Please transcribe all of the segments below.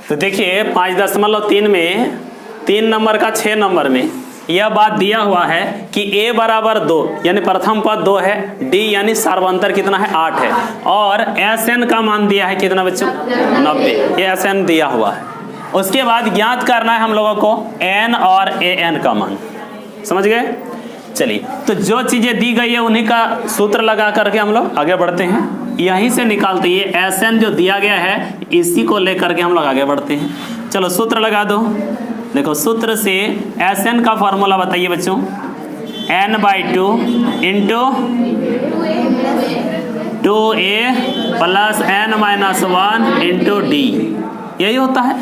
तो देखिए 5.3 में 3 नंबर का 6 नंबर में यह बात दिया हुआ है कि a बराबर 2 यानी प्रथम पद 2 है, d यानी सार्वंतर कितना है 8 है, और Sn का मान दिया है कितना बच्चों 90, ये Sn दिया हुआ है। उसके बाद ज्ञात करना है हम लोगों को n और an का मान, समझ गए। चलिए तो जो चीजें दी गई है उन्हीं का सूत्र लगा करके हम लोग आगे बढ़ते हैं, यहीं से निकालते हैं। Sn जो दिया गया है इसी को लेकर के हम लोग आगे बढ़ते हैं। चलो सूत्र लगा दो। देखो सूत्र से Sn का फॉर्मूला बताइए बच्चों, n/2 into 2a plus n-1 into d, यही होता है।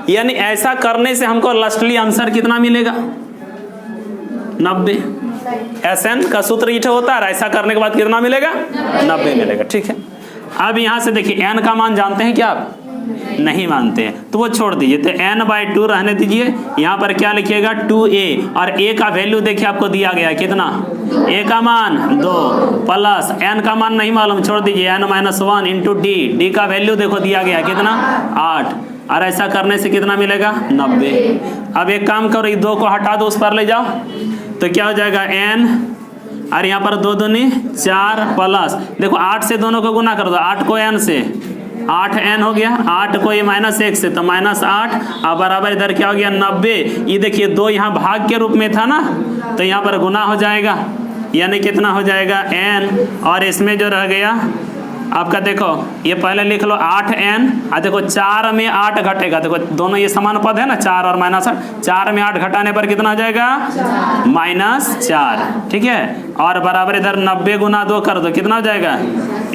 यानी ऐसा करने से हमको लास्टली आंसर कितना मिलेगा 90। Sn का सूत्र ये होता है, ऐसा करने के बाद कितना मिलेगा 90 मिलेगा, ठीक है। अब यहाँ से देखिए n का मान जानते हैं क्या आप, नहीं मानते हैं तो वो छोड़ दीजिए, तो n/2 रहने दीजिए। यहाँ पर क्या लिखिएगा 2a, और a का वैल्यू देखिए आपको दिया गया है कितना, a का मान 2 प्लस n का मान नहीं मालूम, छोड़ दीजिए n-1 इंटू d का वैल्यू देखो दिया गया है कितना 8, और ऐसा करने से कितना मिलेगा 90। अब एक काम करो, 2 को हटा दो, उस पर ले जाओ, तो क्या हो जाएगा n, और यहाँ पर 2 दूनी 4 प्लस देखो 8 से दोनों को गुना कर दो, 8 को n से 8n हो गया, 8 को ये -1 से तो -8, अब बराबर इधर क्या हो गया 90। ये देखिए 2 यहाँ भाग के रूप में था ना, तो यहाँ पर गुना हो जाएगा, यानी कितना हो जाएगा n, और इसमें जो रह गया आपका देखो ये पहले लिख लो 8n, और देखो 4 में 8 घटेगा, देखो दोनों ये समान पद है ना 4 और -8, 4 में 8 घटाने पर कितना हो जाएगा -4, ठीक है। और बराबर इधर 90 गुना 2 कर दो, कितना हो जाएगा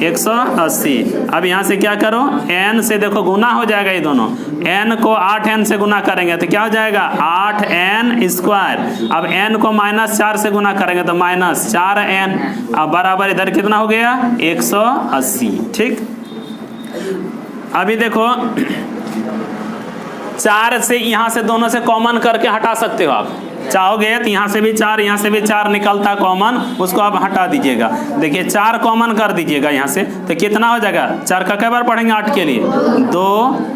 180। अब यहाँ से क्या करो, n से देखो गुना हो जाएगा, ये दोनों n को 8n से गुना करेंगे तो क्या हो जाएगा 8n²। अब n को -4 से गुना करेंगे तो -4n, अब बराबर इधर कितना हो गया 180, ठीक। अभी देखो 4 से यहाँ से दोनों से कॉमन करके हटा सकते हो आप, चाहोगे तो यहाँ से भी 4 यहाँ से भी 4 निकलता कॉमन, उसको आप हटा दीजिएगा। देखिए 4 कॉमन कर दीजिएगा यहाँ से, तो कितना हो जाएगा, 4 का कई बार पढ़ेंगे 8 के लिए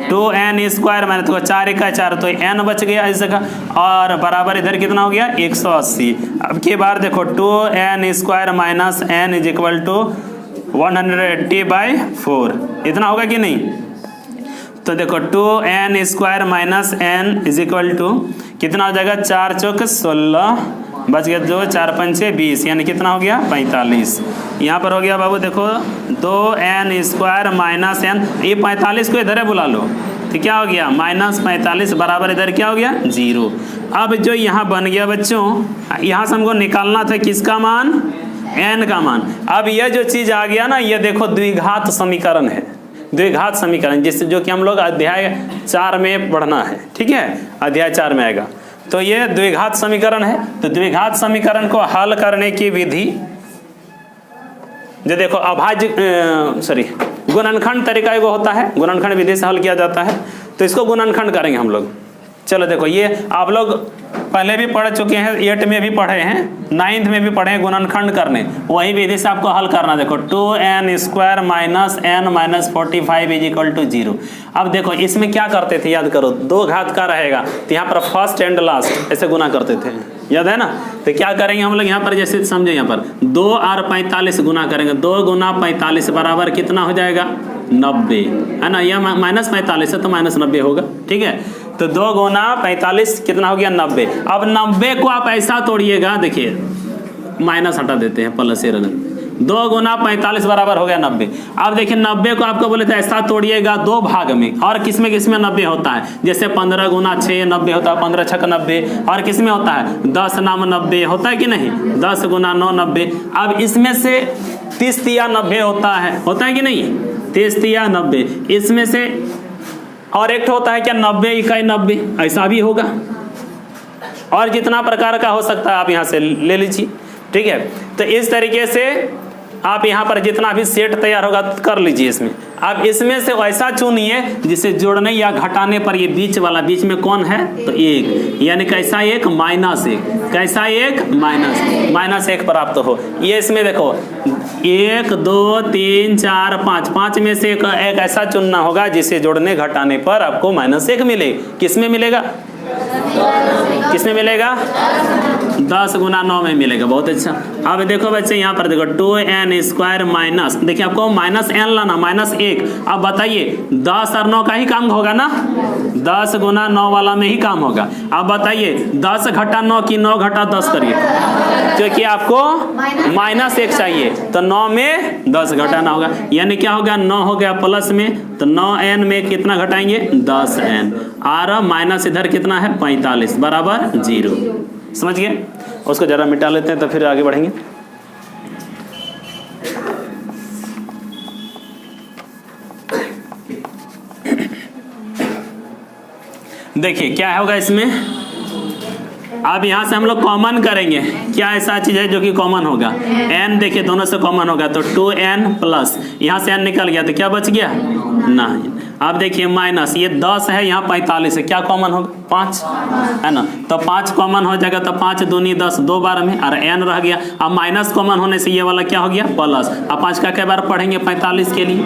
2n² मैंने तो 4 × 4 तो n बच गया इस जगह, और बराबर इधर कितना हो गया 180। अब की बार देखो 2n² minus n is equal to 180/4, इतना होगा कि नहीं। तो देखो 2n² minus n is equal to कितना हो जाएगा, 4 चौक 16 बच गया 2, 4 पंचे 20, यानी कितना हो गया 45। यहाँ पर हो गया बाबू देखो 2n² माइनस n, ये 45 को इधर बुला लो तो क्या हो गया -45, बराबर इधर क्या हो गया 0। अब जो यहाँ बन गया बच्चों, यहाँ से हमको निकालना था किसका मान, n का मान। अब यह जो चीज आ गया ना, ये देखो द्विघात समीकरण है, द्विघात समीकरण जिससे जो कि हम लोग अध्याय 4 में पढ़ना है, ठीक है, अध्याय 4 में आएगा। तो ये द्विघात समीकरण है, तो द्विघात समीकरण को हल करने की विधि जो देखो अभाज्य गुणनखंड तरीका एगो होता है, गुणनखंड विधि से हल किया जाता है, तो इसको गुणनखंड करेंगे हम लोग। चलो देखो ये आप लोग पहले भी पढ़ चुके हैं, 8 में भी पढ़े हैं, 9th में भी पढ़े हैं गुणनखंड करने, वही विधि से आपको हल करना। देखो 2n² minus n - 45 is equal to 0। अब देखो इसमें क्या करते थे, याद करो 2 घात का रहेगा तो यहाँ पर फर्स्ट एंड लास्ट ऐसे गुना करते थे, याद है ना। तो क्या करेंगे हम लोग यहाँ पर, जैसे समझे यहाँ पर 2 और 45 गुना करेंगे, 2 × 45 बराबर कितना हो जाएगा 90, है ना। यह -45 है तो -90 होगा, ठीक है। तो 2 × 45 कितना हो गया 90। अब 90 को आप ऐसा तोड़िएगा, देखिए माइनस हटा देते हैं, प्लस से 2 × 45 बराबर हो गया 90। अब देखिए 90 को आपको बोले थे ऐसा तोड़िएगा 2 भाग में, और किसमें किसमें 90 होता है, जैसे 15 × 6 90 होता है, 15 × 6 90, और किसमें होता है 10 नाम 90 होता है कि नहीं, 10 × 9 90। अब इसमें से 30 तिया 90 होता है कि नहीं, 30 तिया 90। इसमें से और एक होता है क्या 90 इकाई 90, ऐसा भी होगा, और जितना प्रकार का हो सकता है आप यहाँ से ले लीजिए, ठीक है। तो इस तरीके से आप यहाँ पर जितना भी सेट तैयार होगा कर लीजिए इसमें। अब इसमें से वैसा चुनिए जिसे जोड़ने या घटाने पर ये बीच वाला, बीच में कौन है तो एक, यानी कैसा एक माइनस एक, कैसा एक माइनस एक प्राप्त हो। ये इसमें देखो 1 2 3 4 5, 5 में से एक ऐसा चुनना होगा जिसे जोड़ने घटाने पर आपको -1 मिले। किसमें मिलेगा, किसमें मिलेगा 10 गुना 9 में मिलेगा। बहुत अच्छा। अब देखो बच्चे यहाँ पर देखो 2n² माइनस, देखिए आपको -n लाना, -1। अब बताइए 10 और 9 का ही काम होगा ना, 10 गुना 9 वाला में ही काम होगा। अब बताइए 10 घटा 9 की 9 घटा 10 करिए, क्योंकि आपको -1 चाहिए तो 9 में 10 घटाना होगा, यानी क्या होगा 9 हो गया प्लस में, तो 9n में कितना घटाएंगे 10n, और माइनस इधर कितना है 45 बराबर 0। समझ गए? उसको जरा मिटा लेते हैं तो फिर आगे बढ़ेंगे। देखिए क्या होगा इसमें, अब यहाँ से हम लोग कॉमन करेंगे। क्या ऐसा चीज है जो कि कॉमन होगा, n देखिए दोनों से कॉमन होगा तो 2n प्लस, यहाँ से n निकल गया तो क्या बच गया 9। अब देखिए माइनस, ये 10 है यहाँ 45 है, क्या कॉमन होगा 5 है ना, तो 5 कॉमन हो जाएगा तो 5 दूनी 10, 2 बार में, और n रह गया। अब माइनस कॉमन होने से ये वाला क्या हो गया प्लस। अब 5 का क्या बार पढ़ेंगे 45 के लिए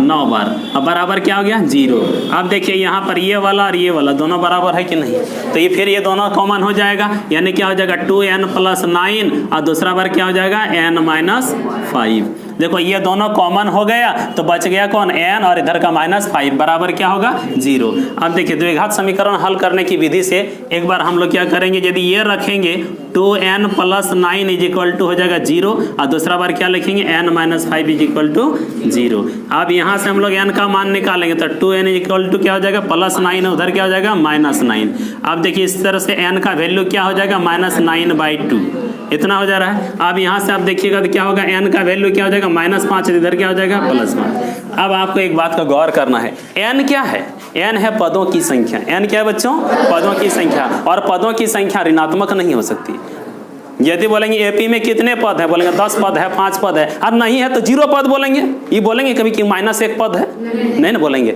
9 बार, अब बराबर क्या हो गया 0। अब देखिए यहाँ पर ये वाला और ये वाला दोनों बराबर है कि नहीं, तो ये फिर ये दोनों कॉमन हो जाएगा, यानी क्या हो जाएगा 2n + 9, और दूसरा बार क्या हो जाएगा n - 5। देखो ये दोनों कॉमन हो गया तो बच गया कौन n, और इधर का -5 बराबर क्या होगा 0। अब देखिए द्विघात समीकरण हल करने की विधि से एक बार हम लोग क्या करेंगे, यदि ये रखेंगे 2n + 9 हो जाएगा 0, और दूसरा बार क्या लिखेंगे n - 5 0। अब यहाँ से हम लोग n का मान निकालेंगे तो 2n क्या हो जाएगा +9, उधर क्या हो जाएगा -9। अब देखिए इस तरह से n का वैल्यू क्या हो जाएगा -9/2, इतना हो जा रहा है। अब यहाँ से आप देखिएगा तो क्या होगा n का वैल्यू क्या हो जाएगा -5, इधर क्या हो जाएगा +5। अब आपको एक बात का गौर करना है, n क्या है, n है पदों की संख्या। n क्या है बच्चों, पदों की संख्या, और पदों की संख्या ऋणात्मक नहीं हो सकती। यदि बोलेंगे एपी में कितने पद है, बोलेंगे 10 पद है, 5 पद है, और नहीं है तो 0 पद बोलेंगे। ये बोलेंगे कभी कि -1 पद है, नहीं ना बोलेंगे।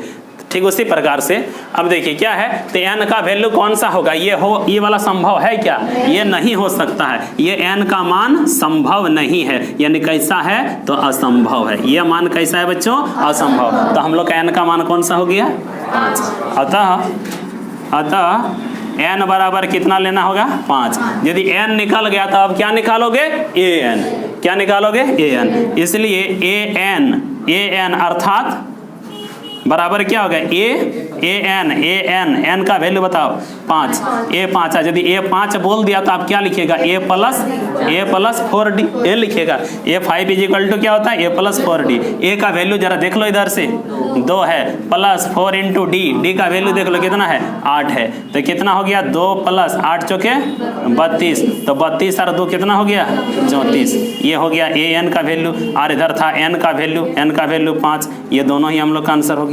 ठीक उसी प्रकार से अब देखिए क्या है, तो n का वैल्यू कौन सा होगा, ये वाला संभव है क्या, ये नहीं हो सकता है, ये n का मान संभव नहीं है, यानी कैसा है तो असंभव है। ये मान कैसा है बच्चों, असंभव। तो हम लोग का n का मान कौन सा हो गया 5। अतः n बराबर कितना लेना होगा 5। यदि n निकल गया तो अब क्या निकालोगे an, क्या निकालोगे an। इसलिए an अर्थात बराबर क्या होगा an का वैल्यू बताओ 5, a5 है। यदि a5 बोल दिया तो आप क्या लिखिएगा a + 4d, a लिखिएगा। a5 क्या होता है a + 4d। a का वैल्यू जरा देख लो इधर से 2 है, +4 × d का वैल्यू देख लो कितना है 8 है, तो कितना हो गया 2 + 8 चौके 32, तो 32 और 2 कितना हो गया 34। ये हो गया an का वैल्यू, और इधर था n का वैल्यू 5। ये दोनों ही हम लोग का आंसर हो गया।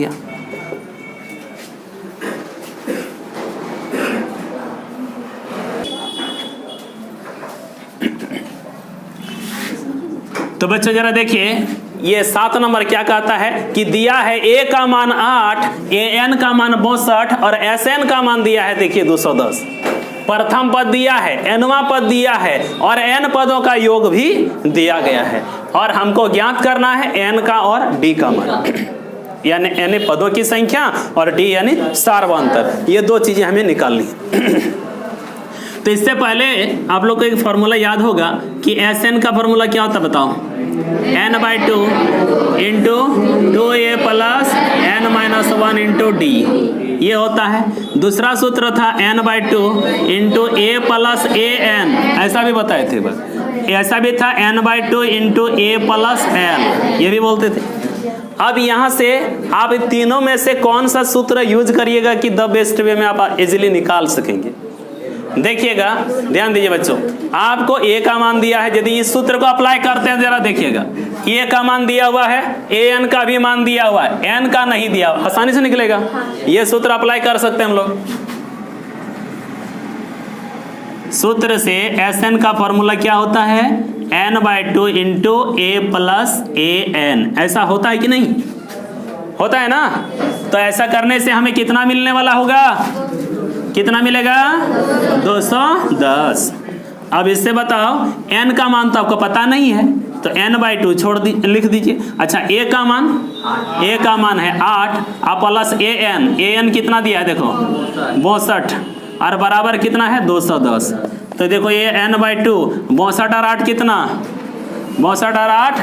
तो बच्चों जरा देखिए ये 7 नंबर क्या कहता है कि दिया है a का मान 8, an का मान 62 और sn का मान दिया है देखिए 210। प्रथम पद दिया है, nवां पद दिया है, और n पदों का योग भी दिया गया है, और हमको ज्ञात करना है n का और d का मान, यानी n पदों की संख्या और d यानी सार्वंतर। ये 2 चीजें हमें निकालनी है। तो इससे पहले आप लोग को एक फॉर्मूला याद होगा कि Sn का फॉर्मूला क्या होता है बताओ, n/2 × 2a + n - 1 × d, ये होता है। दूसरा सूत्र था n/2 × a + an, ऐसा भी बताए थे, बस ऐसा भी था n/2 × a + n, ये भी बोलते थे। अब यहाँ से आप तीनों में से कौन सा सूत्र यूज करिएगा कि द बेस्ट वे में आप इजीली निकाल सकेंगे। देखिएगा ध्यान दीजिए बच्चों, आपको a का मान दिया है, यदि इस सूत्र को अप्लाई करते हैं जरा देखिएगा, a का मान दिया हुआ है, an का भी मान दिया हुआ है, n का नहीं दिया हुआ, आसानी से निकलेगा। ये सूत्र अप्लाई कर सकते हैं हम लोग। सूत्र से Sn का फॉर्मूला क्या होता है n/2 into a plus an, ऐसा होता है कि नहीं? होता है ना? तो ऐसा करने से हमें कितना मिलने वाला होगा? कितना मिलेगा? 210। अब इससे बताओ n का मान तो आपको पता नहीं है, तो n/2 लिख दीजिए। अच्छा a का मान है 8 और प्लस an कितना दिया है देखो 62 और बराबर कितना है 210। तो देखो ये n/2 62 और 8 कितना 62 और 8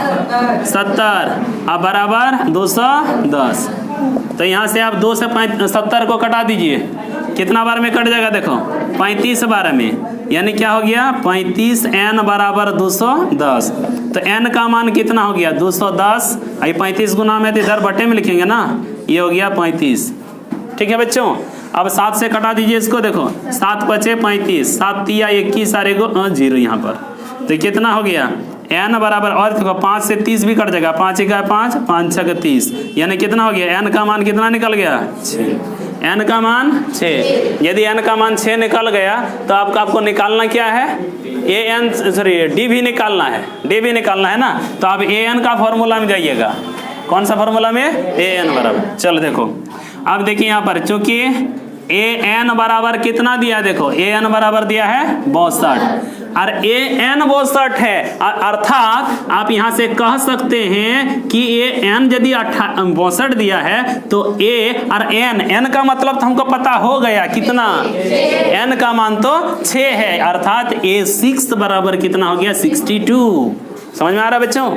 70 अब बराबर 210। तो यहाँ से आप 2 से 70 को कटा दीजिए, कितना बार में कट जाएगा देखो 35 बार में, यानी क्या हो गया 35n बराबर 210। तो n का मान कितना हो गया 210, 35 गुना में तो इधर बटे में लिखेंगे ना, ये हो गया 35। ठीक है बच्चों, अब 7 से कटा दीजिए इसको, देखो 7 बचे 35, 7 तिया 21 सारे को 0 यहाँ पर, तो कितना हो गया n बराबर, और देखो 5 से 30 भी कट जाएगा, 5 1 5 5 6 30, यानी कितना हो गया n का मान कितना निकल गया 6। n का मान 6। यदि n का मान 6 निकल गया तो आपको निकालना क्या है d भी निकालना है, d भी निकालना है ना। तो आप an का फॉर्मूला में जाइएगा, कौन सा फॉर्मूला में an बराबर, चलो देखो अब देखिए यहाँ पर चूंकि an बराबर कितना दिया, देखो an बराबर दिया है 62 और an 62 है, अर्थात आप यहाँ से कह सकते हैं कि an यदि 62 दिया है तो a और n का मतलब तो हमको पता हो गया कितना, n का मान तो 6 है, अर्थात a6 बराबर कितना हो गया 62। समझ में आ रहा है बच्चों?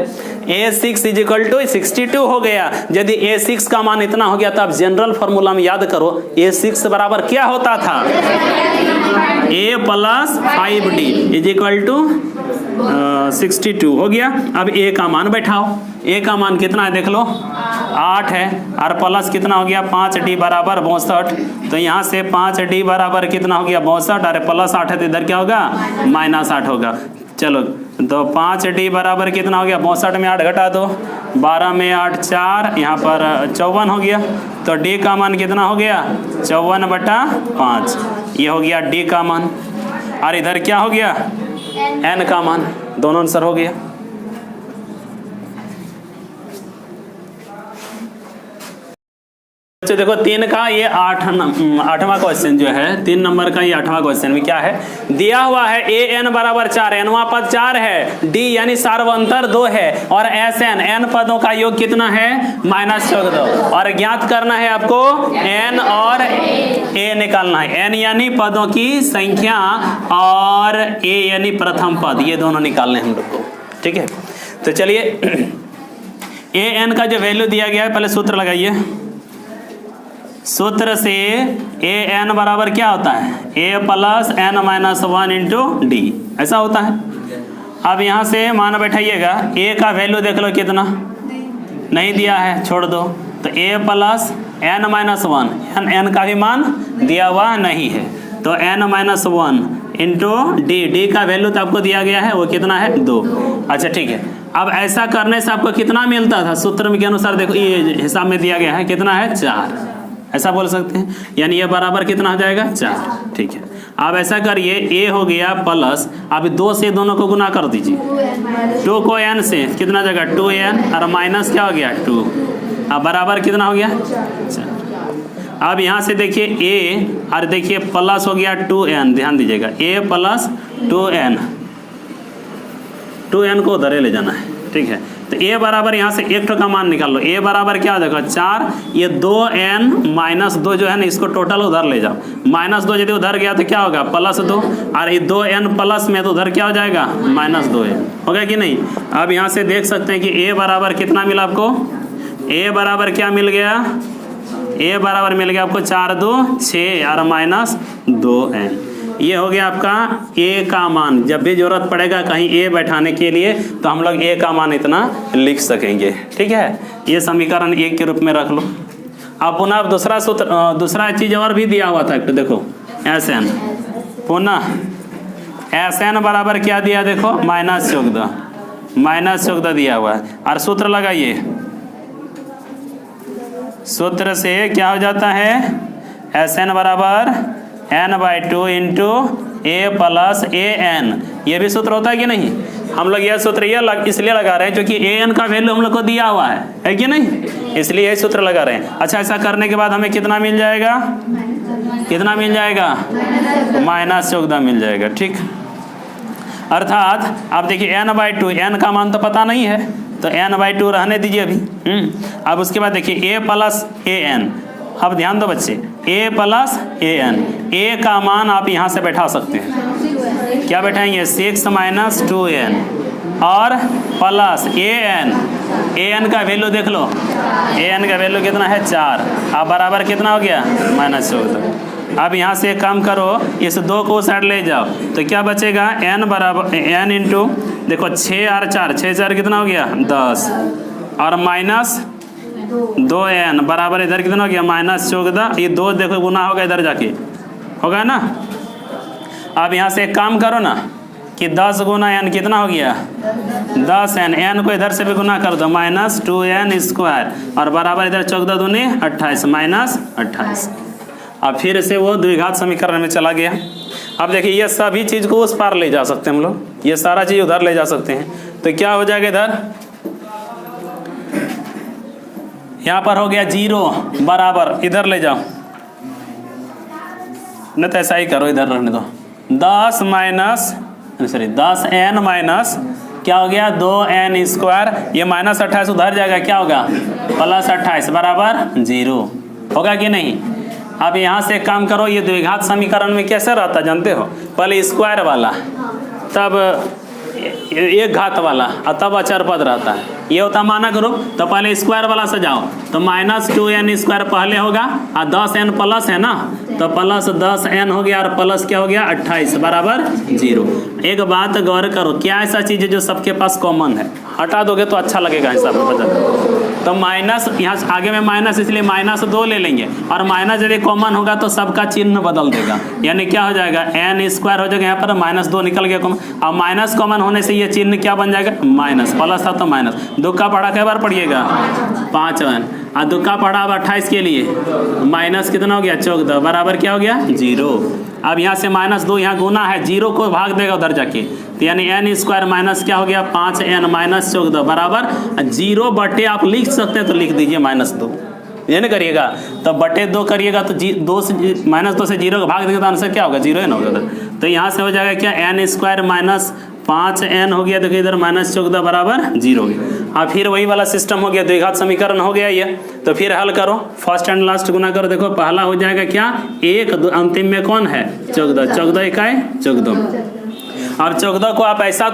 a6 इज इक्वल टू 62 हो गया। यदि a6 का मान इतना हो गया तो आप जनरल फॉर्मूला में याद करो, a6 बराबर क्या होता था a plus 5d is equal to 62 हो गया। अब a का मान बैठाओ, a का मान कितना है देख लो 8 है, और प्लस कितना हो गया 5d बराबर 62। तो यहाँ से 5d बराबर कितना हो गया 62, अरे प्लस 8 है तो इधर क्या होगा -8 होगा। चलो तो 5d बराबर कितना हो गया 62 में 8 घटा दो, 12 में 8 4, यहाँ पर 54 हो गया। तो d का मान कितना हो गया 54/5, ये हो गया d का मान, और इधर क्या हो गया n का मान, दोनों आंसर हो गया। तो देखो 3 का ये 8वां क्वेश्चन जो है, 3 नंबर का ये 8वां क्वेश्चन में क्या है दिया हुआ है an बराबर 4, nवां पद 4 है, d यानी सार्वंतर 2 है, और sn n पदों का योग कितना है -14, और ज्ञात करना है आपको n और a निकालना है। n यानी पदों की संख्या और a यानी प्रथम पद, ये दोनों निकालने हम लोग को। ठीक है, तो चलिए an का जो वैल्यू दिया गया है पहले सूत्र लगाइए। सूत्र से an बराबर क्या होता है a plus n-1 into d, ऐसा होता है। अब यहाँ से मान बैठाइएगा, a का वैल्यू देख लो कितना, नहीं दिया है छोड़ दो, तो a प्लस n-1, n का भी मान दिया हुआ नहीं है, तो n-1 इंटू d का वैल्यू तो आपको दिया गया है वो कितना है 2। अच्छा ठीक है, अब ऐसा करने से आपको कितना मिलता था सूत्र के अनुसार, देखो ये हिसाब में दिया गया है कितना है 4, ऐसा बोल सकते हैं, यानी ये बराबर कितना हो जाएगा 4। ठीक है, अब ऐसा करिए a हो गया प्लस, अब 2 से दोनों को गुना कर दीजिए, 2 को n से कितना जाएगा 2n, और माइनस क्या हो गया 2, अब बराबर कितना हो गया 4। अब यहाँ से देखिए a और देखिए प्लस हो गया 2n, ध्यान दीजिएगा a प्लस 2n को उधर ले जाना है। ठीक है, तो a बराबर यहाँ से एक का मान निकाल लो, a बराबर क्या देखो 4, ये 2n - 2 जो है ना इसको टोटल उधर ले जाओ, -2 यदि उधर गया तो क्या होगा +2, और ये 2n प्लस में तो उधर क्या हो जाएगा -2 है, होगा कि नहीं। अब यहाँ से देख सकते हैं कि a बराबर कितना मिला आपको, a बराबर क्या मिल गया, a बराबर मिल गया आपको 4 2 6 और -2n, ये हो गया आपका a का मान। जब भी जरूरत पड़ेगा कहीं a बैठाने के लिए तो हम लोग a का मान इतना लिख सकेंगे। ठीक है, ये समीकरण 1 के रूप में रख लो। अब पुनः दूसरा सूत्र, दूसरा चीज और भी दिया हुआ था, देखो sn, पुनः sn बराबर क्या दिया देखो -14 दिया हुआ है, और सूत्र लगाइए, सूत्र से क्या हो जाता है sn बराबर n/2 into a plus an, ये भी सूत्र होता है कि नहीं। हम लोग यह सूत्र इसलिए लगा रहे हैं क्योंकि ए एन का वैल्यू हम लोग को दिया हुआ है कि नहीं, इसलिए यही सूत्र लगा रहे हैं। अच्छा, ऐसा करने के बाद हमें कितना मिल जाएगा, कितना मिल जाएगा, -14 मिल जाएगा। ठीक, अर्थात आप देखिए n/2, n का मान तो पता नहीं है तो n/2 रहने दीजिए अभी। अब उसके बाद देखिए a प्लस ए एन, अब ध्यान दो बच्चे, a plus A N, a का मान आप यहाँ से बैठा सकते हैं, क्या बैठाएंगे, 6 - 2n और प्लस ए एन का वैल्यू देख लो, ए एन का वैल्यू कितना है 4, अब बराबर कितना हो गया, -14। अब यहाँ से एक काम करो, इस 2 को साइड ले जाओ तो क्या बचेगा, n बराबर n इंटू देखो 6 और 4, 6 4 कितना हो गया 10 और -2n बराबर इधर कितना हो गया -14। ये 2 देखो गुना होगा इधर जाके, होगा ना। अब यहाँ से एक काम करो ना कि 10 गुना n कितना हो गया 10n, n को इधर से भी गुना कर दो -2n² और बराबर इधर 14 दूनी 28 -28। अब फिर से वो द्विघात समीकरण में चला गया। अब देखिए ये सभी चीज़ को उस पार ले जा सकते हैं हम लोग, ये सारा चीज़ उधर ले जा सकते हैं। तो क्या हो जाएगा इधर, यहाँ पर हो गया 0 बराबर इधर ले जाओ, नहीं तो ऐसा ही करो, इधर रहने दो, 10n माइनस क्या हो गया 2n², ये -28 उधर जाएगा, क्या होगा +28 बराबर 0, होगा कि नहीं। अब यहाँ से काम करो, ये द्विघात समीकरण में कैसे रहता जानते हो, पहले स्क्वायर वाला, तब एक घात वाला और तब अचर पद रहता है, ये होता माना करो। तो पहले स्क्वायर वाला से जाओ तो -2n² पहले होगा और 10n प्लस है ना, तो प्लस 10n हो गया और प्लस क्या हो गया 28 बराबर 0। एक बात गौर करो, क्या ऐसा चीज़ है जो सबके पास कॉमन है, हटा दोगे तो अच्छा लगेगा हिसाब में बता। तो माइनस यहाँ आगे में माइनस, इसलिए -2 ले लेंगे और माइनस यदि कॉमन होगा तो सबका चिन्ह बदल देगा, यानी क्या हो जाएगा n² हो जाएगा, यहाँ पर -2 निकल गया कॉमन, अब माइनस कॉमन होने से ये चिन्ह क्या बन जाएगा माइनस, प्लस था तो माइनस, 2 का पढ़ा कई बार पढ़िएगा 5n और 2 का पढ़ा अब 28 के लिए माइनस कितना हो गया 14 बराबर क्या हो गया 0। अब यहाँ से -2 यहाँ गुना है, 0 को भाग देगा उधर जाके, तो यानी n² माइनस क्या हो गया 5n -14 बराबर 0 बटे आप लिख सकते हैं तो लिख दीजिए -2, ये नहीं करिएगा तो बटे 2 करिएगा तो -2 से 0 को भाग देंगे तो आंसर क्या होगा 0 न होगा। तो यहाँ से हो जाएगा क्या n² -5n हो गया, देखिए इधर -14 बराबर 0 हो गया। अब फिर वही वाला सिस्टम हो गया, द्विघात समीकरण हो गया ये। तो फिर हल करो, फर्स्ट एंड लास्ट गुना करो, देखो पहला हो जाएगा क्या 1, अंतिम में कौन है 14, 14 इकाई 14। अब 14 को आप ऐसा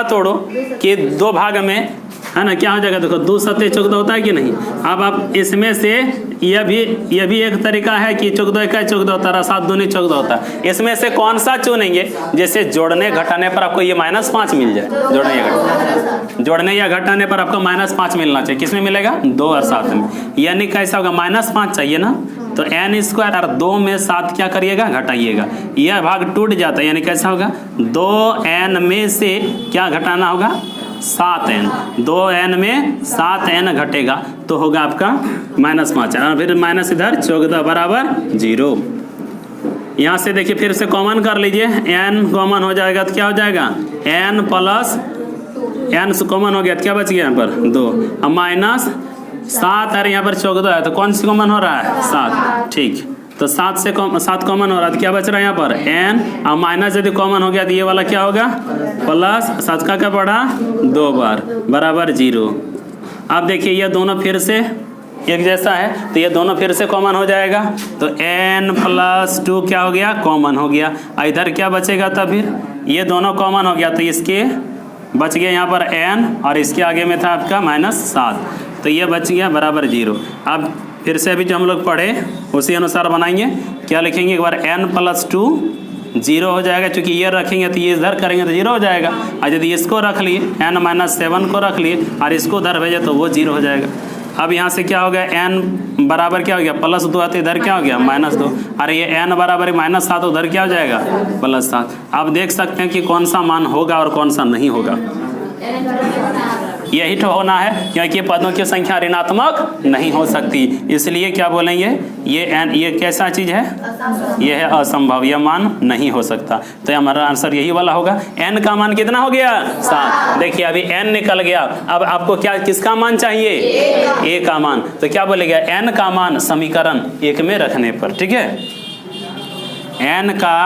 तोड़ो कि 2 भाग में है ना, क्या हो जाएगा देखो 2 7 14 होता है कि नहीं। अब आप इसमें से यह भी एक तरीका है कि 14 इकाई 14 होता है, 7 दूनी 14 होता है। इसमें से कौन सा चुनेंगे, जैसे जोड़ने घटाने पर आपको ये -5 मिल जाए, जोड़ने या घटाने पर आपको -5 मिलना चाहिए, किसमें मिलेगा 2 और 7 में, यानी कैसा होगा -5 चाहिए ना, तो n² और 2 में 7 क्या करिएगा घटाइएगा, यह भाग टूट जाता है, यानी कैसा होगा 2n में से क्या घटाना होगा 7n, 2n में 7n घटेगा तो होगा आपका -5 और फिर माइनस इधर 14 बराबर 0। यहाँ से देखिए फिर से कॉमन कर लीजिए, n कॉमन हो जाएगा तो क्या हो जाएगा n प्लस n से कॉमन हो गया तो क्या बच गया यहाँ पर 2 और -7 है, यहाँ पर 14 है तो कौन सी कॉमन हो रहा है 7, ठीक। तो 7 से 7 कॉमन हो रहा है तो क्या बच रहा है यहाँ पर n और माइनस यदि कॉमन हो गया तो ये वाला क्या होगा प्लस 7 का क्या पड़ा 2 बार बराबर 0। अब देखिए ये दोनों फिर से एक जैसा है तो ये दोनों फिर से कॉमन हो जाएगा, तो n + 2 क्या हो गया कॉमन हो गया, इधर क्या बचेगा तब फिर ये दोनों कॉमन हो गया तो इसके बच गया यहाँ पर n और इसके आगे में था आपका -7, तो ये बच गया बराबर 0। अब फिर से अभी जो हम लोग पढ़े उसी अनुसार बनाएंगे, क्या लिखेंगे एक बार n + 2 0 हो जाएगा, क्योंकि ये रखेंगे तो ये इधर करेंगे तो 0 हो जाएगा, और यदि इसको रख लिए n - 7 को रख लिए और इसको उधर भेजे तो वो 0 हो जाएगा। अब यहाँ से क्या हो गया n बराबर क्या हो गया +2 है तो इधर क्या हो गया -2, और ये n बराबर -7 उधर क्या हो जाएगा +7। आप देख सकते हैं कि कौन सा मान होगा और कौन सा नहीं होगा। यही तो होना है, क्योंकि पदों की संख्या ऋणात्मक नहीं हो सकती, इसलिए क्या बोलेंगे, ये n, ये कैसा चीज है, ये है असंभव, यह मान नहीं हो सकता। तो हमारा आंसर यही वाला होगा। n का मान कितना हो गया, 7। देखिए अभी n निकल गया, अब आपको क्या, किसका मान चाहिए, a का मान। तो क्या बोलेगा, n का मान समीकरण 1 में रखने पर, ठीक है, n का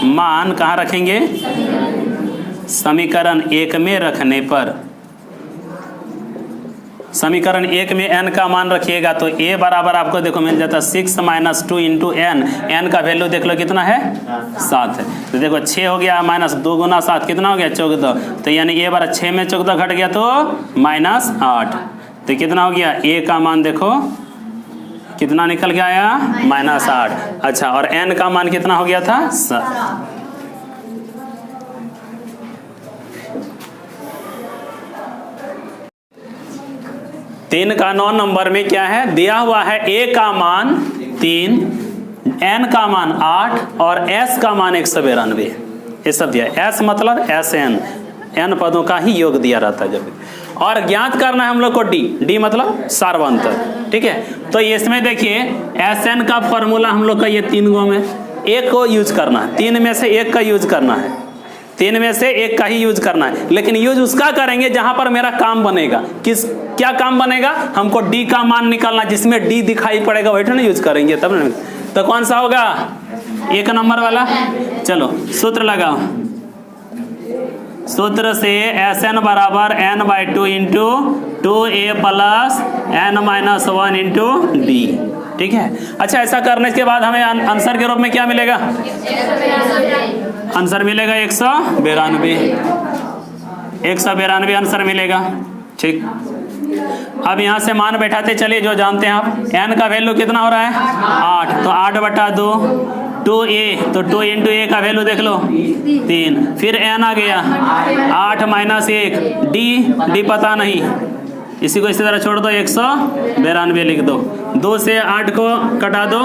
मान कहाँ रखेंगे, समीकरण 1 में रखने पर। समीकरण 1 में n का मान रखिएगा तो a बराबर आपको देखो मिल जाता है 6 - 2 × n। n का वैल्यू देख लो कितना है, 7 है। तो देखो 6 हो गया माइनस 2 × 7 कितना हो गया, 14। तो यानी a बराबर 6 में 14 घट गया तो -8। तो कितना हो गया, a का मान देखो कितना निकल के आया, -8। अच्छा, और n का मान कितना हो गया था, 7। 3 का 9 नंबर में क्या है दिया हुआ है, a का मान 3, n का मान 8 और s का मान 192। ये सब दिया, s मतलब n पदों का ही योग दिया रहता है जब। और ज्ञात करना है हम लोग को d मतलब सार्वंतर, ठीक है। तो इसमें देखिए Sn का फॉर्मूला हम लोग का ये 3 गो में एक को यूज करना है, 3 में से एक का यूज करना है, 3 में से एक का ही यूज करना है। लेकिन यूज उसका करेंगे जहां पर मेरा काम बनेगा। क्या काम बनेगा, हमको d का मान निकालना, जिसमें d दिखाई पड़ेगा वही ना यूज करेंगे तब ना। तो कौन सा होगा, 1 नंबर वाला। चलो सूत्र लगाओ, सूत्र से Sn बराबर n/2 × 2a + n - 1 × d, ठीक है। अच्छा, ऐसा करने के बाद हमें आंसर के रूप में क्या मिलेगा, आंसर मिलेगा 192। 192 आंसर मिलेगा, ठीक। अब यहाँ से मान बैठाते चलिए जो जानते हैं आप। n का वैल्यू कितना हो रहा है, 8, तो 8/2 2a, तो 2 × a का वैल्यू देख लो 3। फिर n आ गया 8 - 1 d पता नहीं, इसी को इसी तरह छोड़ दो, 192 लिख दो। 2 से 8 को कटा दो,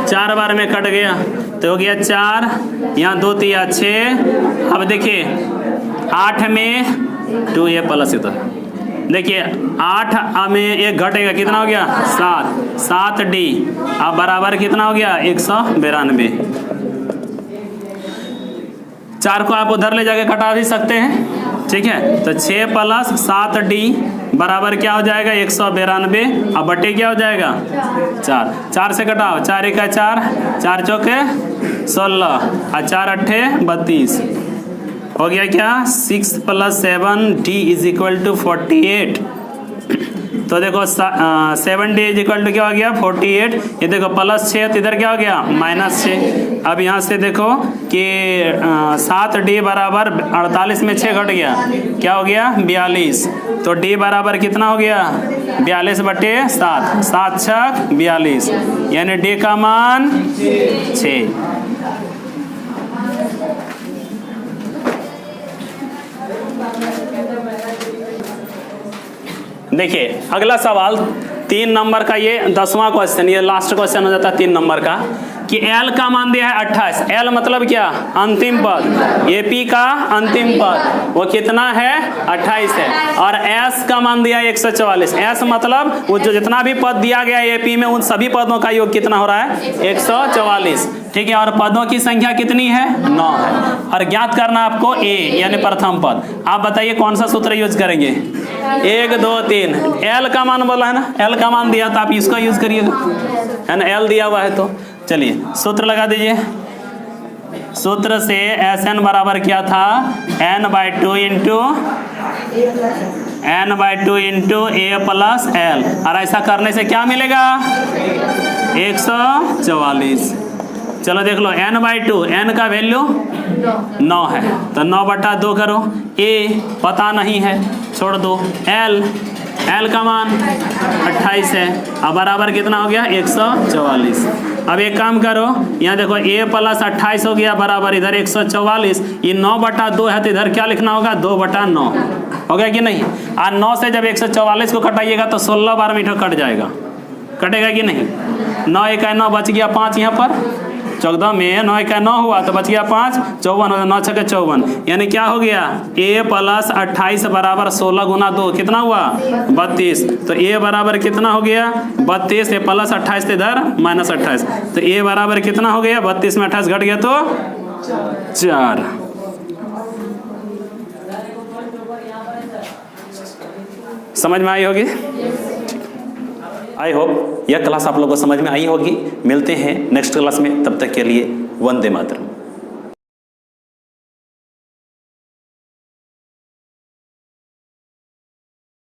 4 बार में कट गया तो हो गया 4, यहाँ 2 3 6। अब देखिए 8 में 2a प्लस इधर देखिए 8 में 1 घटेगा, कितना हो गया 7d। अब बराबर कितना हो गया 192। 4 को आप उधर ले जाके कटा भी सकते हैं, ठीक है। तो 6 + 7d बराबर क्या हो जाएगा 192। अब बटे क्या हो जाएगा 4, 4 से कटाओ, 4 × 1 4, 4 चौके 16 और 4 8 32 हो गया क्या 6 + 7d = 48। तो देखो 7d = क्या हो गया 48। ये देखो +6 तो इधर क्या हो गया -6। अब यहाँ से देखो कि 7d बराबर 48 में 6 घट गया, क्या हो गया 42। तो d बराबर कितना हो गया 42/7, 7 × 6 42, यानी d का मान 6। देखिए अगला सवाल 3 नंबर का, ये 10वां क्वेश्चन, ये लास्ट क्वेश्चन हो जाता है 3 नंबर का, कि L का मान दिया है 28। L मतलब क्या, अंतिम पद, AP का अंतिम पद वो कितना है 28 है। और S का मान दिया है 144। S मतलब वो जो जितना भी पद दिया गया है AP में, उन सभी पदों का योग कितना हो रहा है 144, ठीक है। और पदों की संख्या कितनी है 9 है। और ज्ञात करना आपको A यानी प्रथम पद। आप बताइए कौन सा सूत्र यूज करेंगे, 1 2 3। L का मान बोला है ना, L का मान दिया तो आप इसका यूज करिएगा, है ना, L दिया हुआ है। तो चलिए सूत्र लगा दीजिए। सूत्र से Sn बराबर क्या था n/2 × a + l। और ऐसा करने से क्या मिलेगा 144। चलो देख लो n/2, n का वैल्यू 9 है तो 9/2 करो। a पता नहीं है छोड़ दो, l का मान 28 है। अब बराबर कितना हो गया 144। अब एक काम करो, यहाँ देखो a + 28 हो गया बराबर इधर 144। ये 9/2 है तो इधर क्या लिखना होगा 2/9 हो गया कि नहीं। और 9 से जब 144 को कटाइएगा तो 16 बार मीटर कट जाएगा, कटेगा कि नहीं। 9 × 1 = 9 बच गया 5 यहाँ पर, 14 में 9 का 9 हुआ तो बच गया 5, 54 हो, 9 छक्के 54, यानी क्या हो गया a प्लस 28 बराबर 16 गुना 2 कितना हुआ 32। तो a बराबर कितना हो गया 32, ये प्लस 28 इधर माइनस 28, तो a बराबर कितना हो गया 32 में 28 घट गया तो 4। समझ में आई होगी? आई होप यह क्लास आप लोगों को समझ में आई होगी। मिलते हैं नेक्स्ट क्लास में, तब तक के लिए वंदे मातरम।